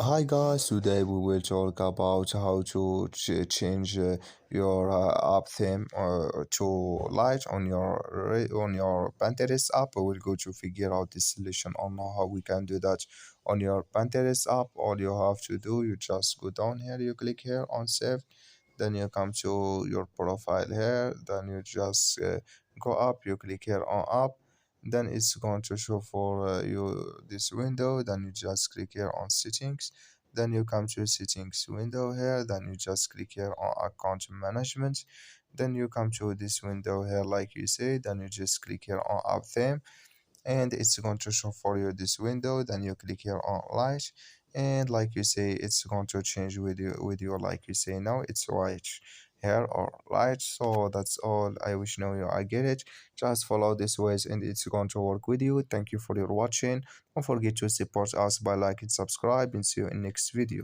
Hi guys, today we will talk about how to change your app theme to light on on your Pinterest app. We will go to figure out this solution on how we can do that on your Pinterest app. All you have to do, you just go down here, you click here on save, then you come to your profile here, then you just go up, you click here on app, then it's going to show for you this window, then you just click here on settings, then you come to settings window here, then you just click here on account management, then you come to this window here like you say, then you just click here on app theme, and it's going to show for you this window, then you click here on light, and like you say it's going to change with you like you say now it's white here or light. So that's all. I wish now you I get it. Just follow this ways and it's going to work with you. Thank you for your watching. Don't forget to support us by like and subscribe, and see you in next video.